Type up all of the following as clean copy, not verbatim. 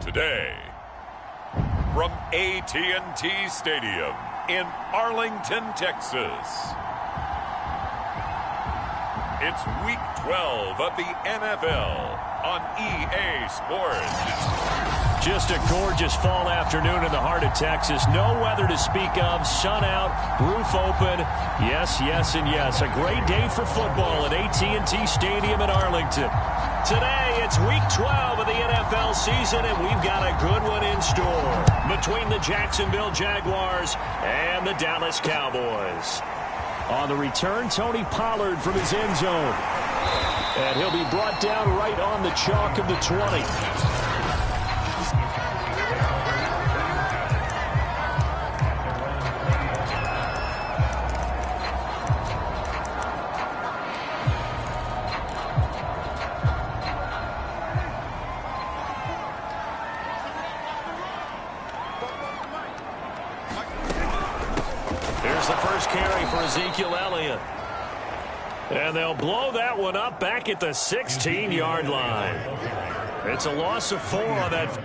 Today, from AT&T Stadium in Arlington, Texas, it's Week 12 of the NFL on EA Sports. Just a gorgeous fall afternoon in the heart of Texas. No weather to speak of. Sun out, roof open. Yes, yes, and yes. A great day for football at AT&T Stadium in Arlington. Today, it's Week 12 of the NFL season, and we've got a good one in store between the Jacksonville Jaguars and the Dallas Cowboys. On the return, Tony Pollard from his end zone. And he'll be brought down right on the chalk of the 20. The first carry for Ezekiel Elliott. And they'll blow that one up back at the 16-yard line. It's a loss of 4 on that.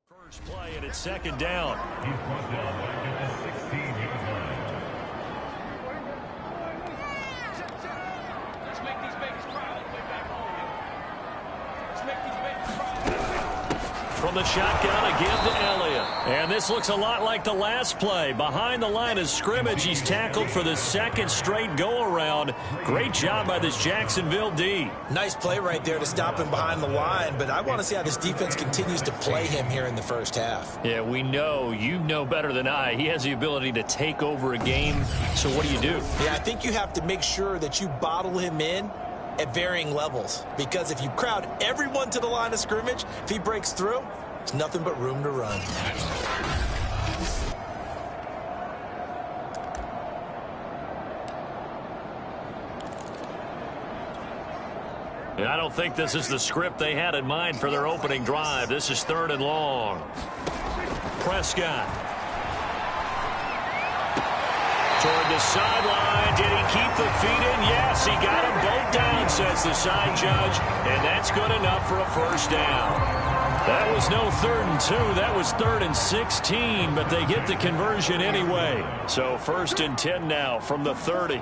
First play, and it's second down. He's brought down back at the 16-yard line. Let's make these babies cry all the way back home. Let's make these babies cry. From the shotgun, a give to Elliott. And this looks a lot like the last play. Behind the line of scrimmage, he's tackled for the second straight go-around. Great job by this Jacksonville D. Nice play right there to stop him behind the line, but I want to see how this defense continues to play him here in the first half. Yeah, we know. You know better than I. He has the ability to take over a game, so what do you do? Yeah, I think you have to make sure that you bottle him in at varying levels, because if you crowd everyone to the line of scrimmage, if he breaks through, it's nothing but room to run. I don't think this is the script they had in mind for their opening drive. This is 3rd and long. Prescott. Toward the sideline. Did he keep the feet in? Yes, he got them both down, says the side judge. And that's good enough for a first down. That was no 3rd and 2. That was 3rd and 16, but they get the conversion anyway. So 1st and 10 now from the 30.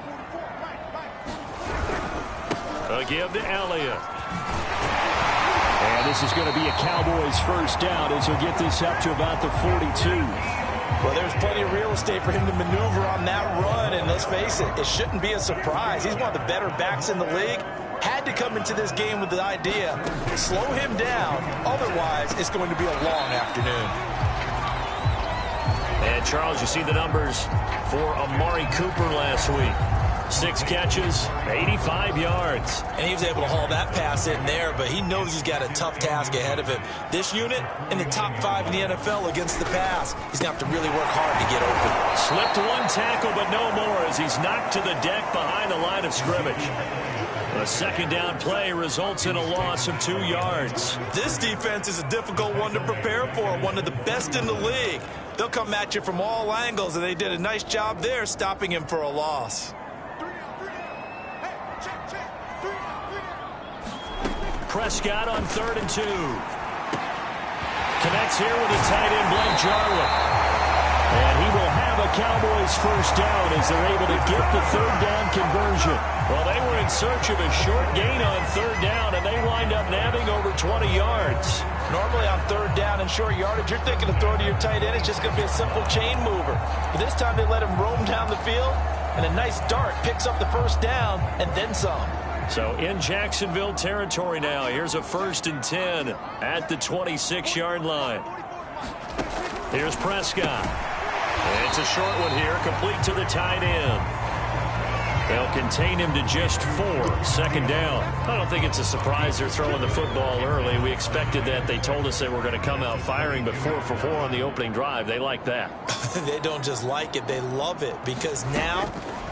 A give to Elliott. And this is going to be a Cowboys first down as he'll get this up to about the 42. Well, there's plenty of real estate for him to maneuver on that run, and let's face it, it shouldn't be a surprise. He's one of the better backs in the league. Had to come into this game with the idea, slow him down, otherwise it's going to be a long afternoon. And Charles, you see the numbers for Amari Cooper last week. 6 catches, 85 yards. And he was able to haul that pass in there, but he knows he's got a tough task ahead of him. This unit in the top 5 in the NFL against the pass. He's going to have to really work hard to get open. Slipped one tackle, but no more as he's knocked to the deck behind the line of scrimmage. A second down play results in a loss of 2 yards. This defense is a difficult one to prepare for, one of the best in the league. They'll come at you from all angles, and they did a nice job there stopping him for a loss. Prescott on 3rd and 2. Connects here with a tight end, Blake Jarwin. And he will have a Cowboys first down as they're able to get the 3rd down conversion. Well, they were in search of a short gain on 3rd down, and they wind up nabbing over 20 yards. Normally on 3rd down and short yardage, you're thinking of throwing to your tight end. It's just going to be a simple chain mover. But this time they let him roam down the field, and a nice dart picks up the first down and then some. So in Jacksonville territory now. Here's a 1st and 10 at the 26-yard line. Here's Prescott. It's a short one here, complete to the tight end. They'll contain him to just 4. 2nd down. I don't think it's a surprise they're throwing the football early. We expected that. They told us they were going to come out firing, but 4 for 4 on the opening drive. They like that. They don't just like it, they love it, because now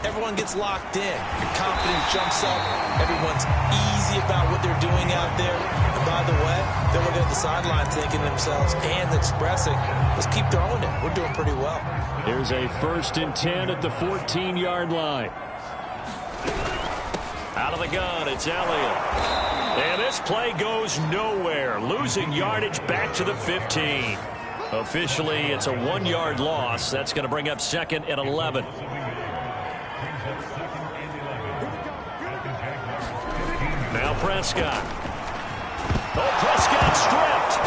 everyone gets locked in. Your confidence jumps up. Everyone's easy about what they're doing out there. And by the way, they're looking at the sideline thinking to themselves and expressing, let's keep throwing it. We're doing pretty well. Here's a 1st and 10 at the 14-yard line. Out of the gun, it's Elliott. And this play goes nowhere. Losing yardage back to the 15. Officially, it's a 1-yard loss. That's going to bring up 2nd and 11. Now Prescott. Oh, Prescott stripped.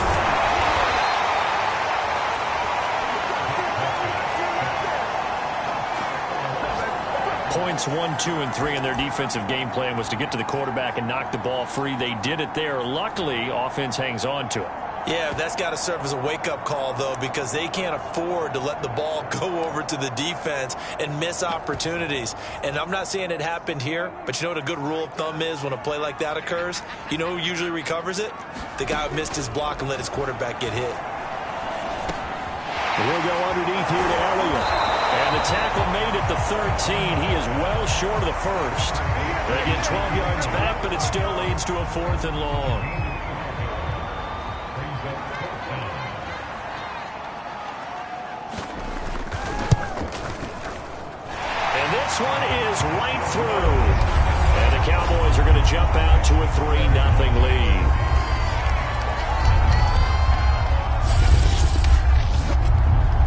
Points 1, 2, and 3 in their defensive game plan was to get to the quarterback and knock the ball free. They did it there. Luckily, offense hangs on to it. Yeah, that's got to serve as a wake-up call, though, because they can't afford to let the ball go over to the defense and miss opportunities. And I'm not saying it happened here, but you know what a good rule of thumb is when a play like that occurs? You know who usually recovers it? The guy who missed his block and let his quarterback get hit. He'll go underneath here to Elliott. And the tackle made at the 13. He is well short of the first. They get 12 yards back, but it still leads to a 4th and long. And this one is right through. And the Cowboys are going to jump out to a 3-0 lead.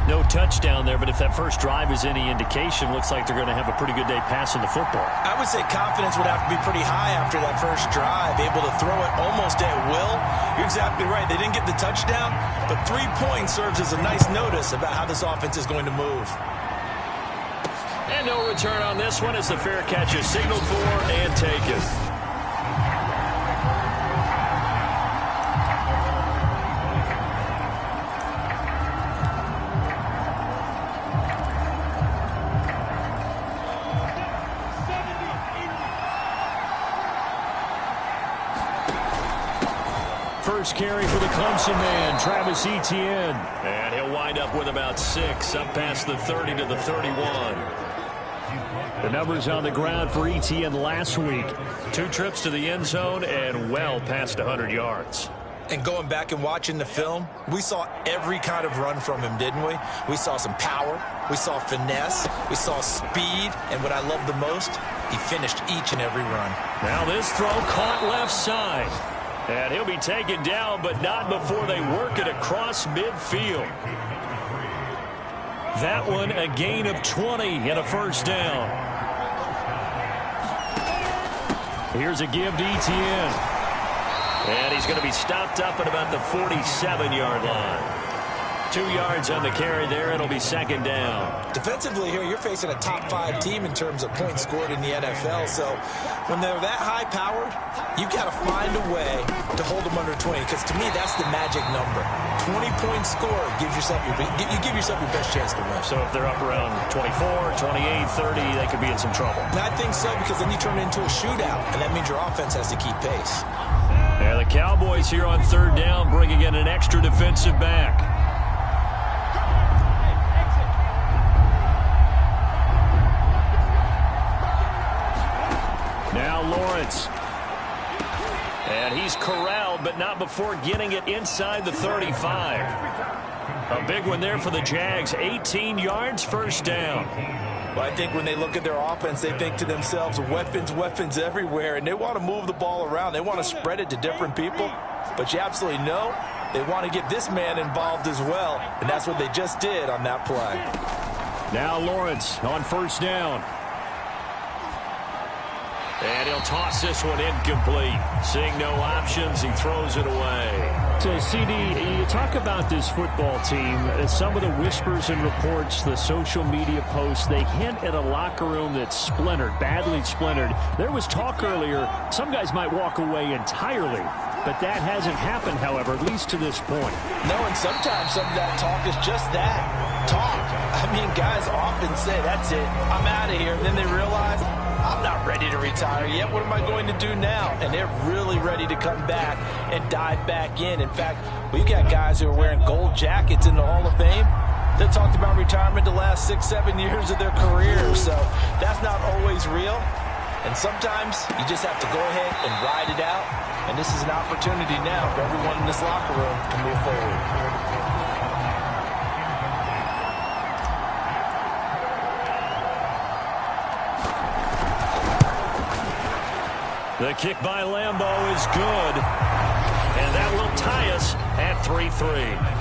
No touchdown there, but if that first drive is any indication, looks like they're going to have a pretty good day passing the football. I would say confidence would have to be pretty high after that first drive, able to throw it almost at will. You're exactly right. They didn't get the touchdown, but 3 points serves as a nice notice about how this offense is going to move. And no return on this one as the fair catch is signaled for and taken. First carry for the Clemson man, Travis Etienne. And he'll wind up with about 6, up past the 30 to the 31. The numbers on the ground for Etienne last week. 2 trips to the end zone and well past 100 yards. And going back and watching the film, we saw every kind of run from him, didn't we? We saw some power, we saw finesse, we saw speed, and what I love the most, he finished each and every run. Now this throw caught left side. And he'll be taken down, but not before they work it across midfield. That one a gain of 20 and a first down. Here's a give to Etienne. And he's going to be stopped up at about the 47-yard line. 2 yards on the carry there. It'll be 2nd down. Defensively here, you're facing a top-5 team in terms of points scored in the NFL. So when they're that high-powered, you've got to find a way to hold them under 20. Because to me, that's the magic number. 20-point score gives yourself you give yourself your best chance to win. So if they're up around 24, 28, 30, they could be in some trouble. And I think so, because then you turn it into a shootout, and that means your offense has to keep pace. And the Cowboys here on 3rd down, bringing in an extra defensive back. Now Lawrence. And he's corralled, but not before getting it inside the 35. A big one there for the Jags. 18 yards, first down. Well, I think when they look at their offense, they think to themselves, weapons, weapons everywhere, and they want to move the ball around. They want to spread it to different people, but you absolutely know they want to get this man involved as well, and that's what they just did on that play. Now Lawrence on 1st down. And he'll toss this one incomplete. Seeing no options, he throws it away. So, CD, you talk about this football team. Some of the whispers and reports, the social media posts, they hint at a locker room that's splintered, badly splintered. There was talk earlier, some guys might walk away entirely. But that hasn't happened, however, at least to this point. No, and sometimes some of that talk is just that, talk. I mean, guys often say, that's it, I'm out of here. And then they realize, I'm not ready to retire yet. What am I going to do now? And they're really ready to come back and dive back in. In fact, we've got guys who are wearing gold jackets in the Hall of Fame. They talked about retirement the last 6-7 years of their career, so that's not always real. And sometimes you just have to go ahead and ride it out. And this is an opportunity now for everyone in this locker room to move forward. The kick by Lambeau is good. And that will tie us at 3-3.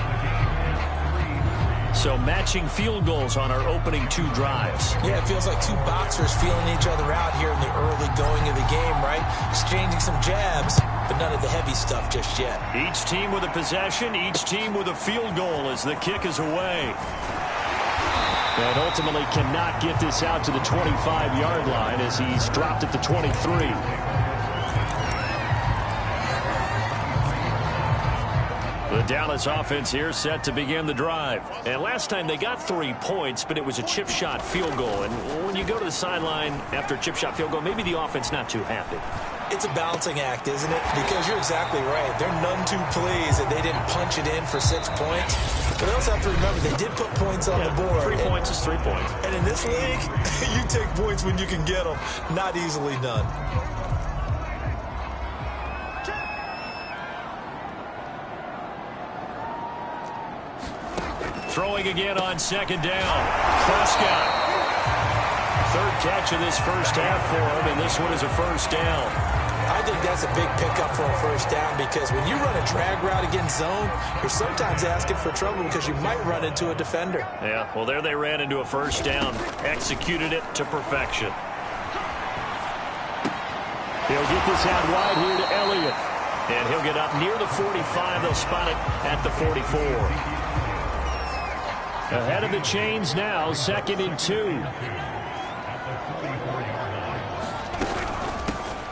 So matching field goals on our opening 2 drives. Yeah, it feels like 2 boxers feeling each other out here in the early going of the game, right? Exchanging some jabs, but none of the heavy stuff just yet. Each team with a possession, each team with a field goal as the kick is away. And ultimately cannot get this out to the 25-yard line as he's dropped at the 23. The Dallas offense here set to begin the drive. And last time they got 3 points, but it was a chip shot field goal. And when you go to the sideline after a chip shot field goal, maybe the offense not too happy. It's a balancing act, isn't it? Because you're exactly right. They're none too pleased that they didn't punch it in for 6 points. But they also have to remember they did put points on the board. 3 points is 3 points. And in this league, you take points when you can get them. Not easily done. Throwing again on 2nd down. Prescott. 3rd catch of this first half for him, and this one is a first down. I think that's a big pickup for a first down because when you run a drag route against zone, you're sometimes asking for trouble because you might run into a defender. Yeah, well, there they ran into a first down. Executed it to perfection. He'll get this out wide here to Elliott. And he'll get up near the 45. They'll spot it at the 44. Ahead of the chains now, 2nd and 2.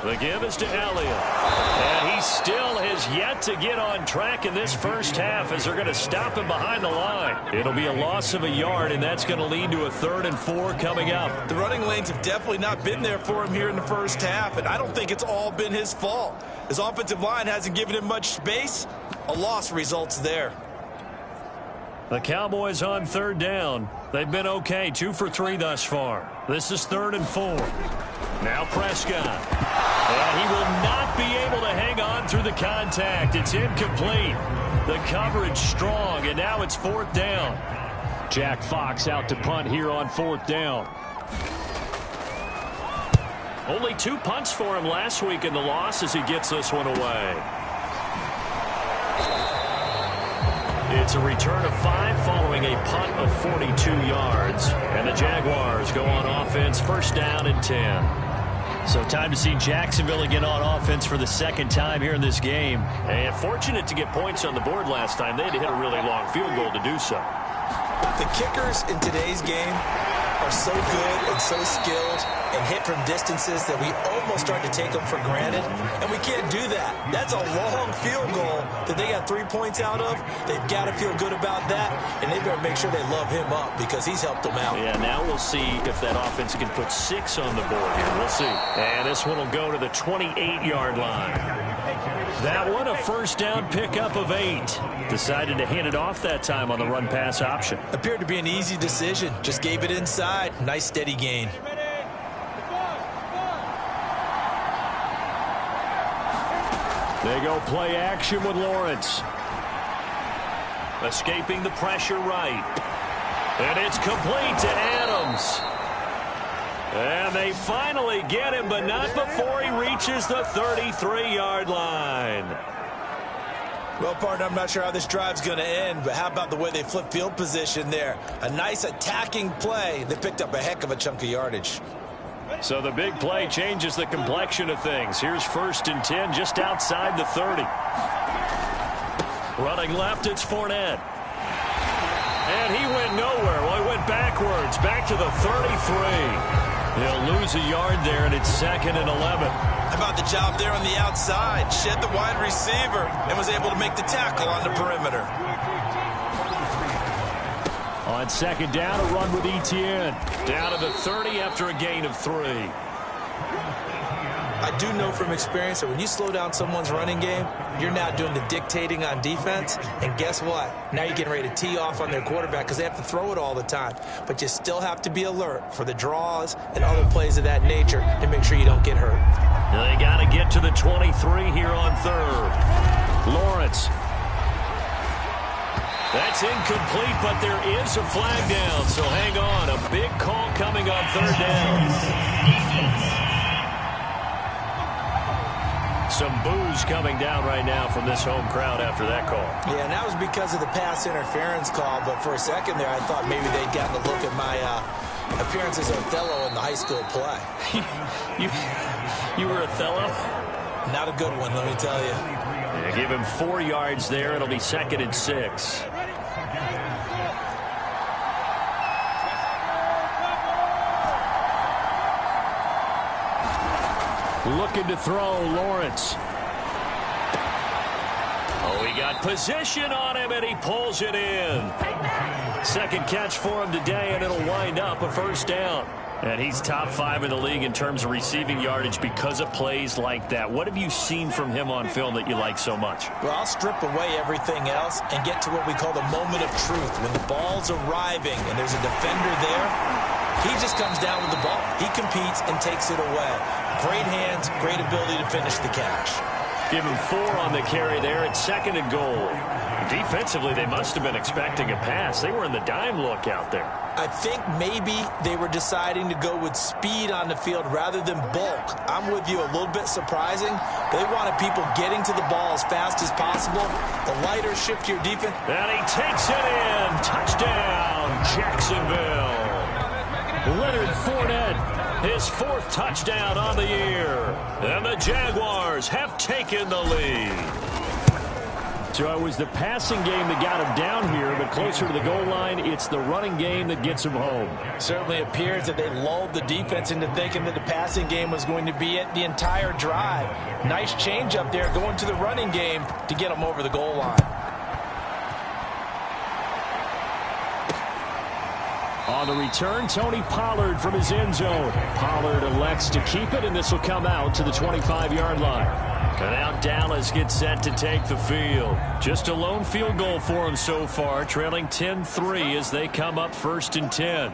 The give is to Elliott. And he still has yet to get on track in this first half as they're going to stop him behind the line. It'll be a loss of a yard, and that's going to lead to a 3rd and 4 coming up. The running lanes have definitely not been there for him here in the first half, and I don't think it's all been his fault. His offensive line hasn't given him much space. A loss results there. The Cowboys on 3rd down. They've been okay, 2 for 3 thus far. This is 3rd and 4. Now Prescott. And he will not be able to hang on through the contact. It's incomplete. The coverage strong, and now it's 4th down. Jack Fox out to punt here on 4th down. Only 2 punts for him last week in the loss as he gets this one away. It's a return of 5 following a punt of 42 yards. And the Jaguars go on offense, 1st down and 10. So time to see Jacksonville again on offense for the 2nd time here in this game. And fortunate to get points on the board last time. They had to hit a really long field goal to do so. The kickers in today's game are so good and so skilled and hit from distances that we almost start to take them for granted, and we can't do that. That's a long field goal that they got 3 points out of. They've got to feel good about that, and they better make sure they love him up because he's helped them out. Yeah, now we'll see if that offense can put 6 on the board here. We'll see. And this one will go to the 28-yard line. That one, a 1st down pickup of 8. Decided to hand it off that time on the run-pass option. Appeared to be an easy decision. Just gave it inside. Nice steady gain. They go play action with Lawrence. Escaping the pressure right. And it's complete to Adams. And they finally get him, but not before he reaches the 33-yard line. Well, partner, I'm not sure how this drive's going to end, but how about the way they flip field position there? A nice attacking play. They picked up a heck of a chunk of yardage. So the big play changes the complexion of things. Here's 1st and 10 just outside the 30. Running left, it's Fournette. And he went nowhere. Well, he went backwards, back to the 33. He'll lose a yard there, and it's 2nd and 11. How about the job there on the outside? Shed the wide receiver and was able to make the tackle on the perimeter. On 2nd down, a run with Etienne. Down to the 30 after a gain of 3. I do know from experience that when you slow down someone's running game, you're now doing the dictating on defense. And guess what? Now you're getting ready to tee off on their quarterback because they have to throw it all the time. But you still have to be alert for the draws and other plays of that nature to make sure you don't get hurt. They got to get to the 23 here on third. Lawrence. That's incomplete, but there is a flag down, so hang on. A big call coming on third down. Some boos coming down right now from this home crowd after that call. Yeah, and that was because of the pass interference call, but for a second there I thought maybe they'd gotten a look at my appearance as Othello in the high school play. You were Othello? Not a good one, let me tell you. Yeah, give him 4 yards there. It'll be 2nd and 6. Looking to throw, Lawrence. Oh, he got position on him, and he pulls it in. Second catch for him today, and it'll wind up a first down. And he's top 5 in the league in terms of receiving yardage because of plays like that. What have you seen from him on film that you like so much? Well, I'll strip away everything else and get to what we call the moment of truth. When the ball's arriving and there's a defender there, he just comes down with the ball. He competes and takes it away. Great hands, great ability to finish the catch. Give him 4 on the carry there at 2nd and goal. Defensively, they must have been expecting a pass. They were in the dime look out there. I think maybe they were deciding to go with speed on the field rather than bulk. I'm with you, a little bit surprising. They wanted people getting to the ball as fast as possible. The lighter, shiftier defense. And he takes it in. Touchdown, Jacksonville. Leonard Fournette, his 4th touchdown on the year. And the Jaguars have taken the lead. So it was the passing game that got him down here, but closer to the goal line, it's the running game that gets him home. Certainly appears that they lulled the defense into thinking that the passing game was going to be it the entire drive. Nice change up there going to the running game to get him over the goal line. On the return, Tony Pollard from his end zone. Pollard elects to keep it, and this will come out to the 25-yard line. And now Dallas gets set to take the field. Just a lone field goal for them so far, trailing 10-3 as they come up 1st and 10.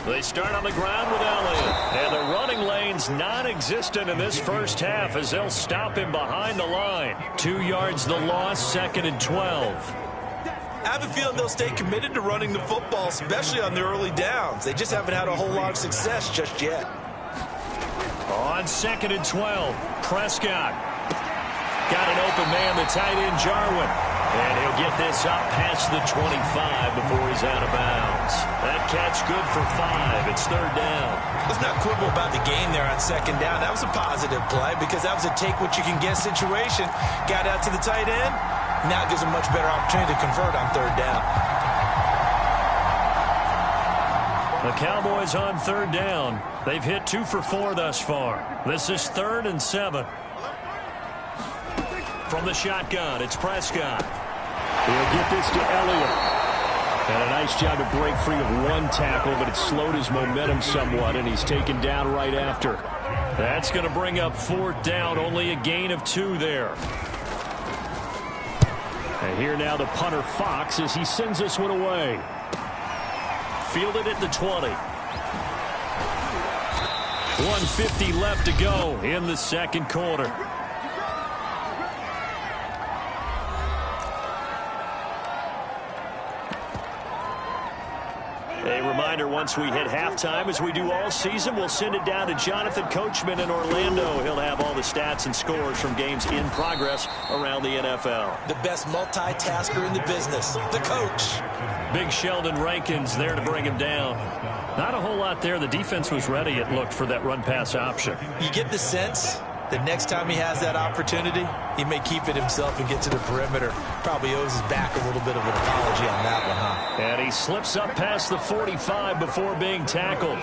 They start on the ground with Elliott. And the running lane's non-existent in this first half as they'll stop him behind the line. 2 yards the loss, 2nd and 12. I have a feeling they'll stay committed to running the football, especially on their early downs. They just haven't had a whole lot of success just yet. On 2nd and 12, Prescott. Got an open man, the tight end, Jarwin. And he'll get this up past the 25 before he's out of bounds. That catch good for 5. It's 3rd down. Let's not quibble about the game there on 2nd down. That was a positive play because that was a take-what-you-can-get situation. Got out to the tight end. Now it gives them a much better opportunity to convert on 3rd down. The Cowboys on 3rd down. They've hit 2 for 4 thus far. This is 3rd and 7. From the shotgun, it's Prescott. He'll get this to Elliott. And a nice job to break free of 1 tackle, but it slowed his momentum somewhat, and he's taken down right after. That's going to bring up 4th down, only a gain of 2 there. And here now the punter Fox as he sends this one away. Fielded at the 20. 1:50 left to go in the 2nd quarter. A reminder, once we hit halftime, as we do all season, we'll send it down to Jonathan Coachman in Orlando. He'll have all the stats and scores from games in progress around the NFL. The best multitasker in the business, the coach. Big Sheldon Rankins there to bring him down. Not a whole lot there. The defense was ready, it looked, for that run-pass option. You get the sense that next time he has that opportunity, he may keep it himself and get to the perimeter. Probably owes his back a little bit of an apology on that one, huh? And he slips up past the 45 before being tackled.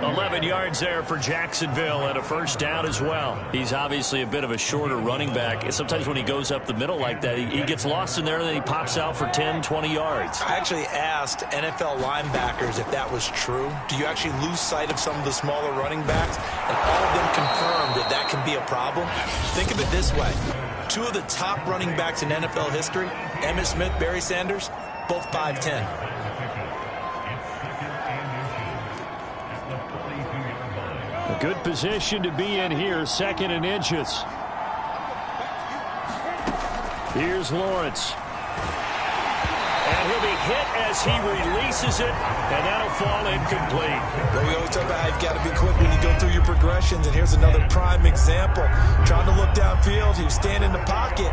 11 yards there for Jacksonville and a first down as well. He's obviously a bit of a shorter running back. Sometimes when he goes up the middle like that, he gets lost in there and then he pops out for 10, 20 yards. I actually asked NFL linebackers if that was true. Do you actually lose sight of some of the smaller running backs? And all of them confirmed that that can be a problem. Think of it this way. Two of the top running backs in NFL history, Emmitt Smith, Barry Sanders, both 5'10". A good position to be in here, 2nd and inches. Here's Lawrence. And he'll be hit as he releases it, and that'll fall incomplete. Well, we always talk about how you've got to be quick when you go through your progressions, and here's another prime example. Trying to look downfield, he was standing in the pocket,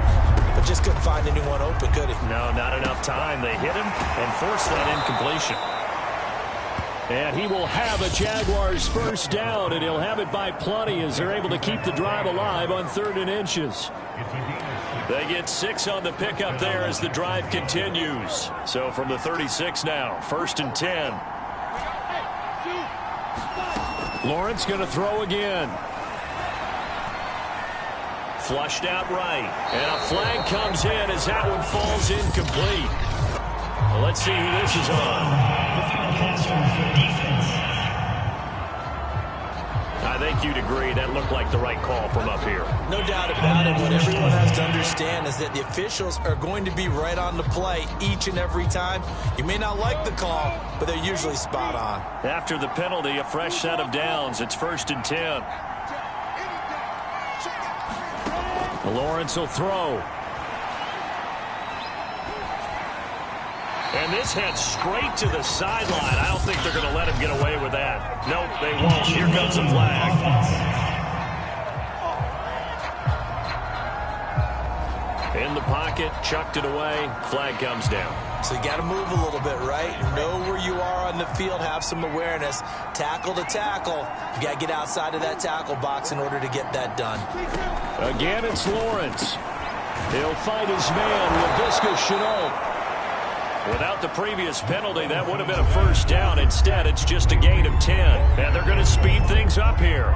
but just couldn't find anyone open, could he? No, not enough time. They hit him and forced that incompletion. And he will have a Jaguars first down, and he'll have it by plenty as they're able to keep the drive alive on 3rd and inches. They get 6 on the pickup there as the drive continues. So from the 36 now, 1st and 10. Lawrence going to throw again. Flushed out right. And a flag comes in as that one falls incomplete. Well, let's see who this is on. I think you'd agree that looked like the right call from up here. No doubt about it. What everyone has to understand is that the officials are going to be right on the play each and every time. You may not like the call, but they're usually spot on. After the penalty, a fresh set of downs. It's 1st and 10. Lawrence will throw. And this heads straight to the sideline. I don't think they're going to let him get away with that. Nope, they won't. Here comes the flag. In the pocket, chucked it away. Flag comes down. So you got to move a little bit, right? Know where you are on the field, have some awareness. Tackle to tackle. You got to get outside of that tackle box in order to get that done. Again, it's Lawrence. He'll fight his man, LaVisca Chenault. Without the previous penalty, that would have been a first down. Instead, it's just a gain of 10. And they're going to speed things up here.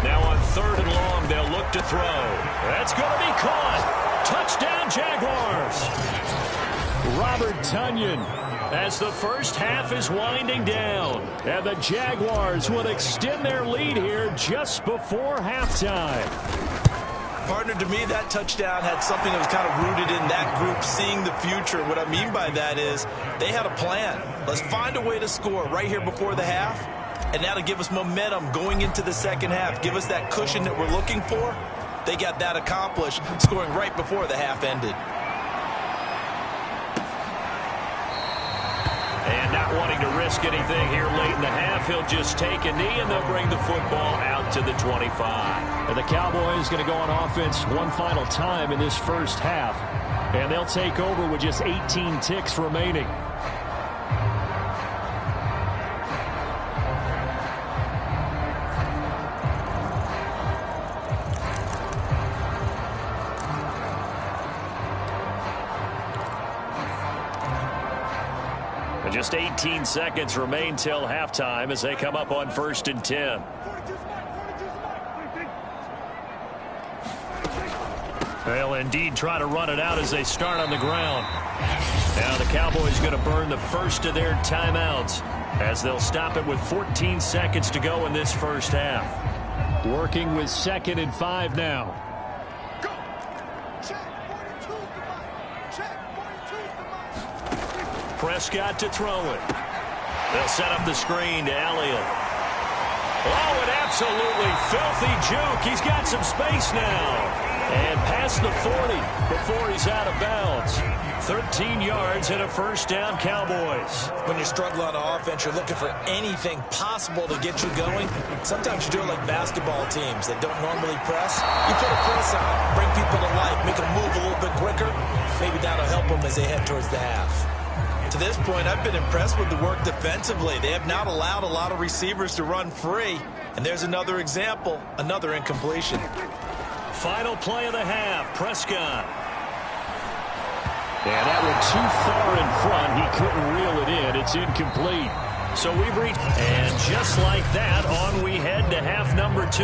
Now on 3rd and long, they'll look to throw. That's going to be caught. Touchdown, Jaguars. Robert Tonyan as the first half is winding down. And the Jaguars will extend their lead here just before halftime. Partner, to me, that touchdown had something that was kind of rooted in that group seeing the future. What I mean by that is they had a plan. Let's find a way to score right here before the half, and that'll give us momentum going into the second half. Give us that cushion that we're looking for. They got that accomplished, scoring right before the half ended. And not wanting to risk anything here late in the half, he'll just take a knee, and they'll bring the football out to the 25. And the Cowboys going to go on offense one final time in this first half. And they'll take over with just 18 ticks remaining. Just 18 seconds remain till halftime as they come up on 1st and 10. They'll indeed try to run it out as they start on the ground. Now the Cowboys going to burn the first of their timeouts as they'll stop it with 14 seconds to go in this first half. Working with 2nd and 5 now. Prescott to throw it. They'll set up the screen to Elliott. Oh, an absolutely filthy juke. He's got some space now. And past the 40 before he's out of bounds. 13 yards and a first down, Cowboys. When you're struggling on offense, you're looking for anything possible to get you going. Sometimes you do it like basketball teams that don't normally press. You put a press on, bring people to life, make them move a little bit quicker. Maybe that'll help them as they head towards the half. To this point, I've been impressed with the work defensively. They have not allowed a lot of receivers to run free. And there's another example, another incompletion. Final play of the half, Prescott. And that one too far in front. He couldn't reel it in. It's incomplete. So we've reached, and just like that, on we head to half number 2.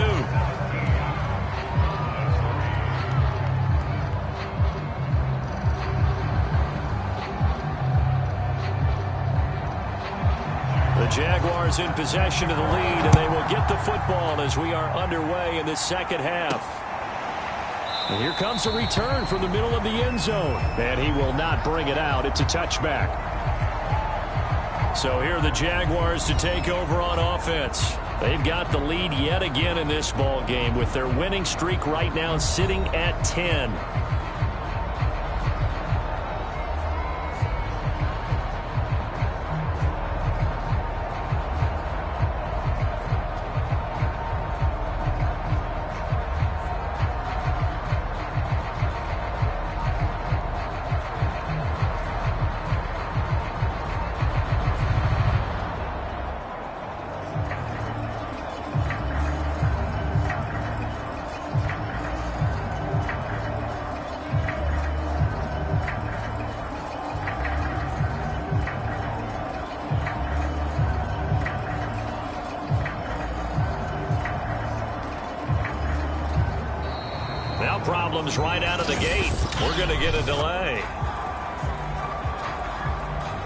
The Jaguars in possession of the lead, and they will get the football as we are underway in the second half. And here comes a return from the middle of the end zone, and he will not bring it out. It's a touchback. So here are the Jaguars to take over on offense. They've got the lead yet again in this ball game with their winning streak right now sitting at 10. Problems right out of the gate. We're going to get a delay.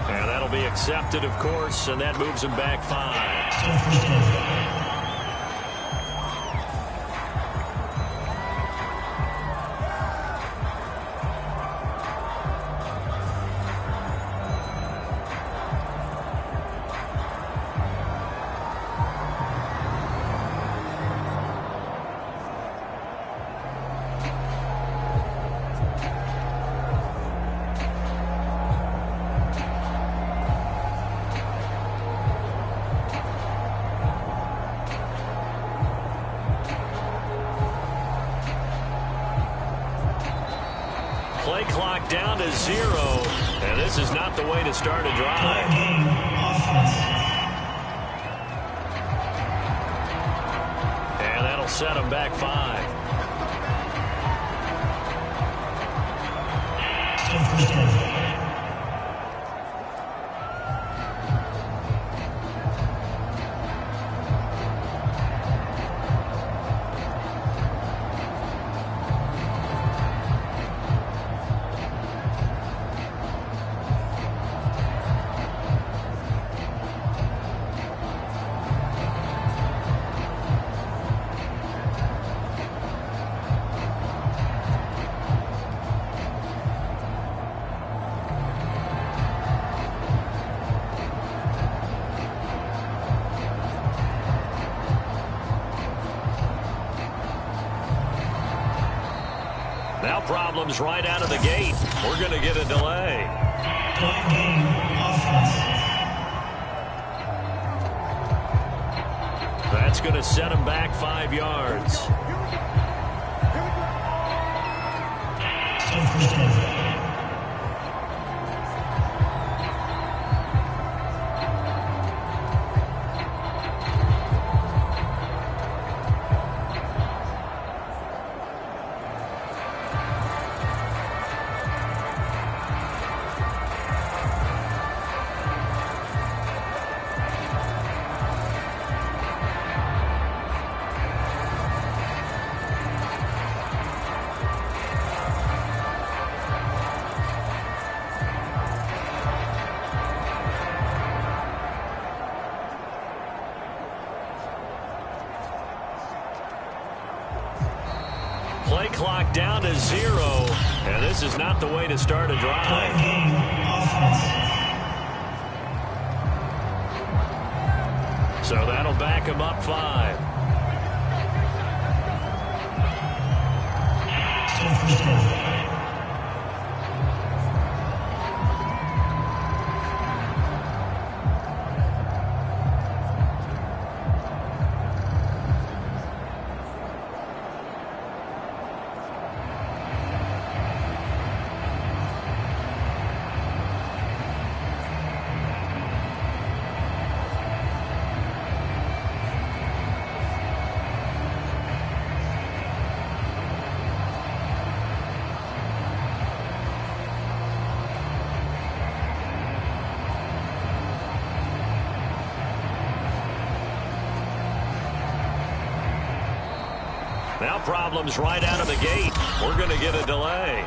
And that'll be accepted, of course, and that moves him back 5. Play clock down to 0, and this is not the way to start a drive. And that'll set him back 5. Now problems right out of the gate. We're going to get a delay. That's going to set him back 5 yards. Play clock down to 0, and this is not the way to start a drive. So that'll back him up 5. Now problems right out of the gate. We're going to get a delay.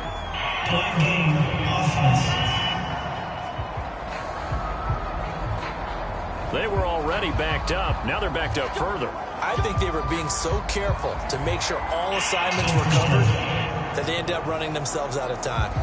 They were already backed up. Now they're backed up further. I think they were being so careful to make sure all assignments were covered that they ended up running themselves out of time.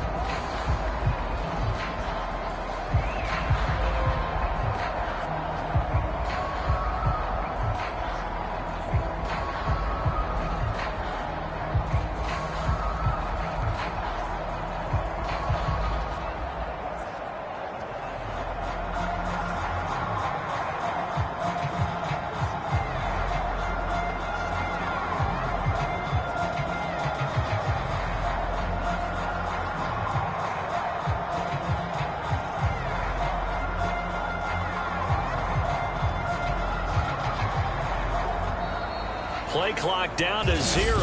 Play clock down to 0,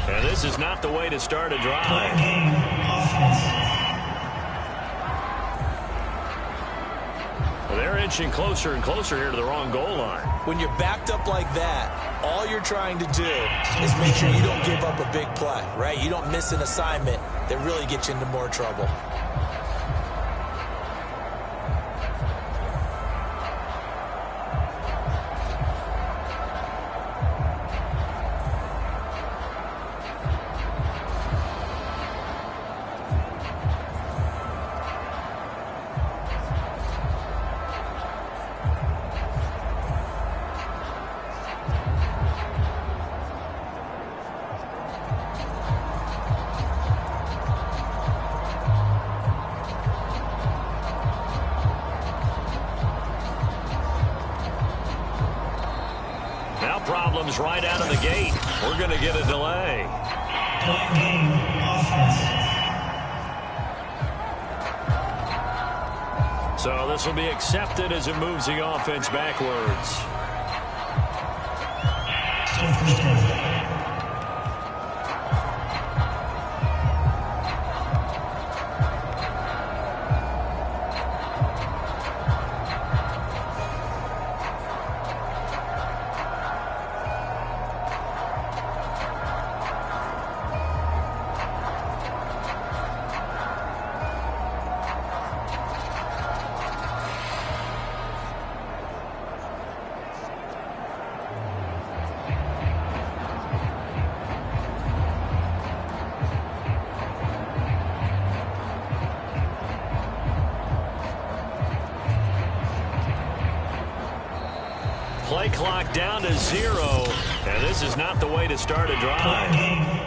and this is not the way to start a drive. They're inching closer and closer here to the wrong goal line. When you're backed up like that, all you're trying to do is make sure you don't give up a big play, right? You don't miss an assignment that really gets you into more trouble. Problems right out of the gate. We're going to get a delay. So this will be accepted as it moves the offense backwards. Play clock down to 0, and this is not the way to start a drive.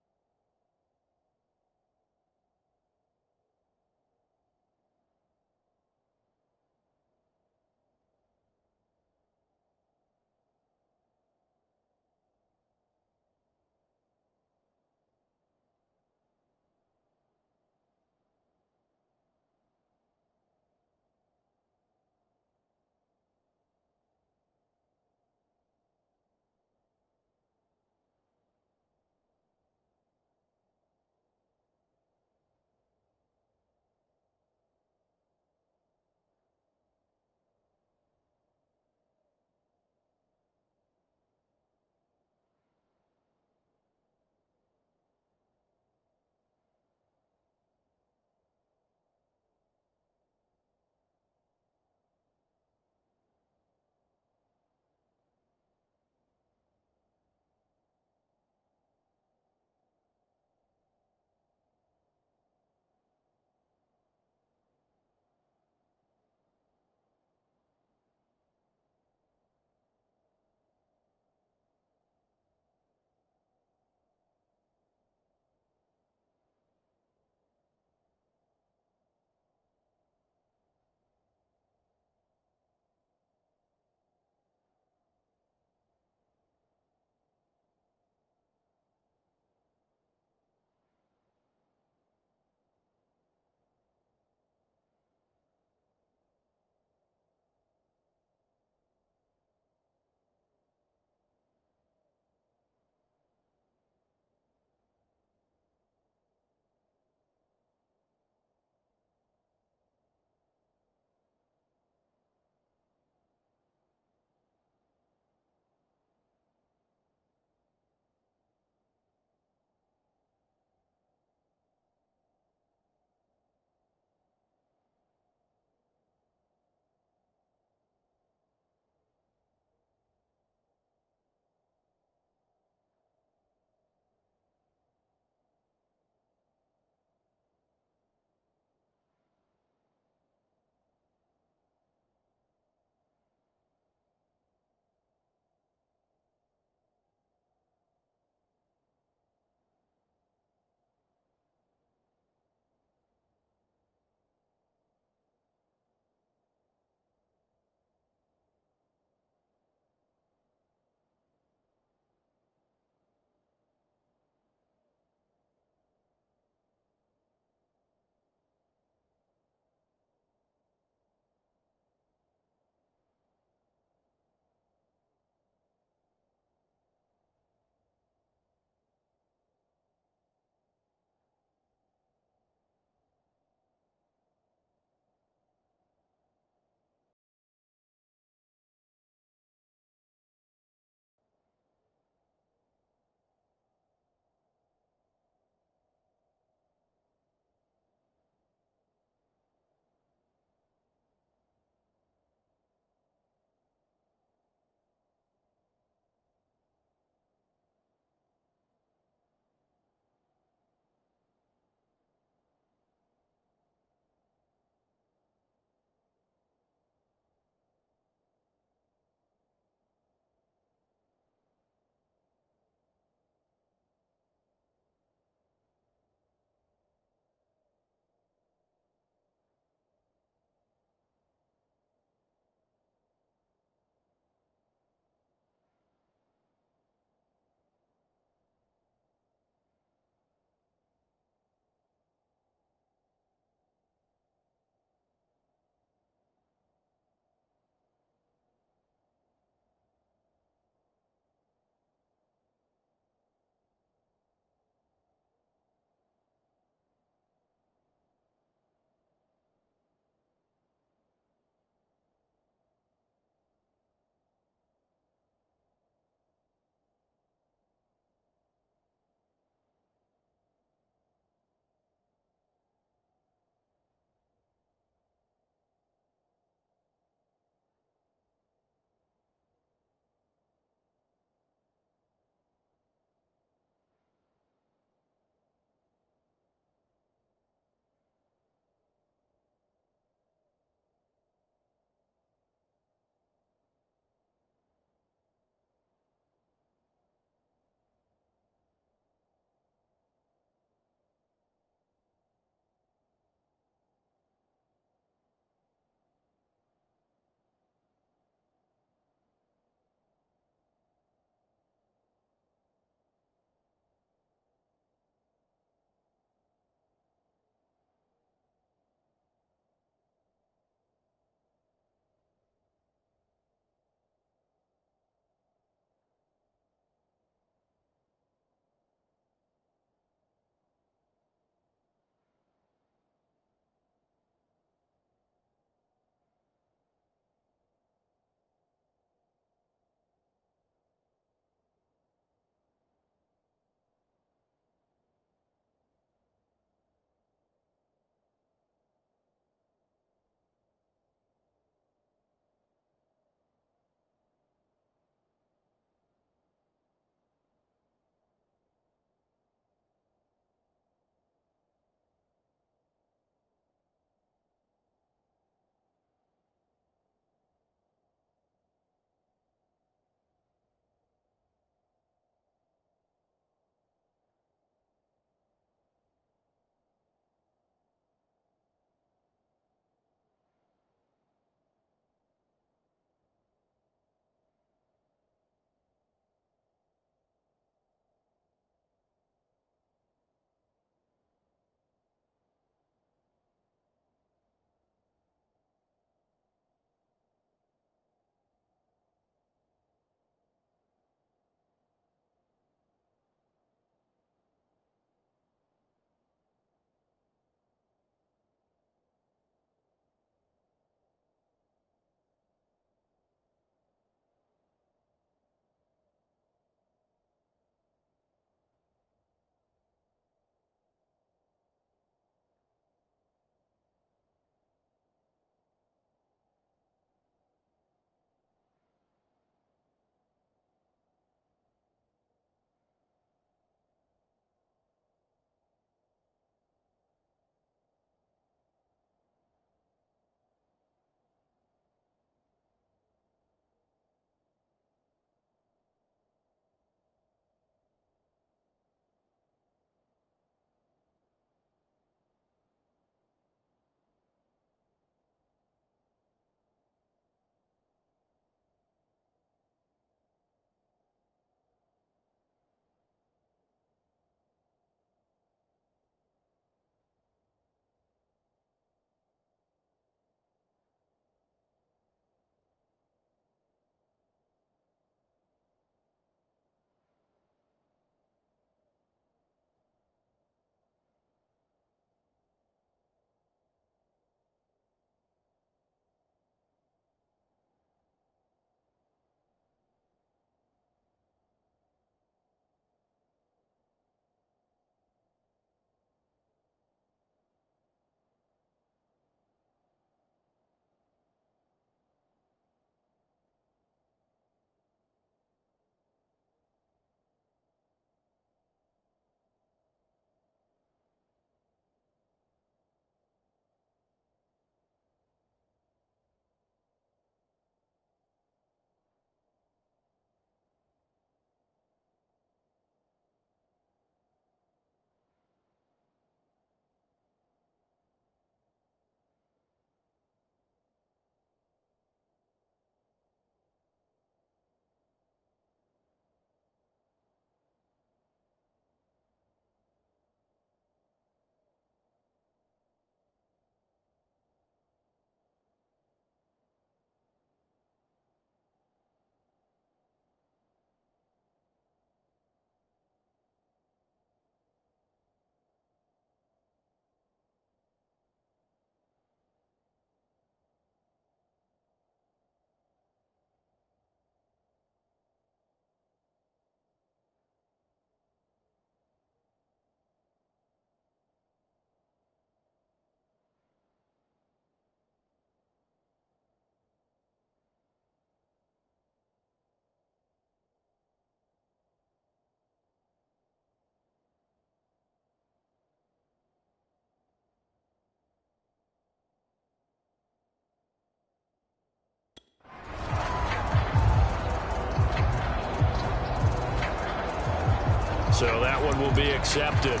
So that one will be accepted.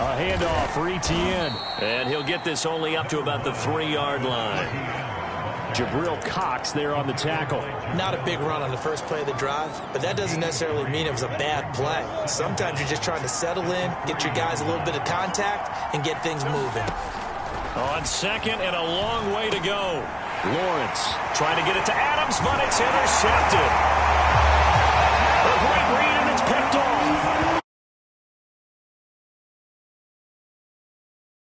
A handoff for Etienne. And he'll get this only up to about the 3-yard line. Jabril Cox there on the tackle. Not a big run on the first play of the drive, but that doesn't necessarily mean it was a bad play. Sometimes you're just trying to settle in, get your guys a little bit of contact, and get things moving. On second and a long way to go. Lawrence trying to get it to Adams, but it's intercepted.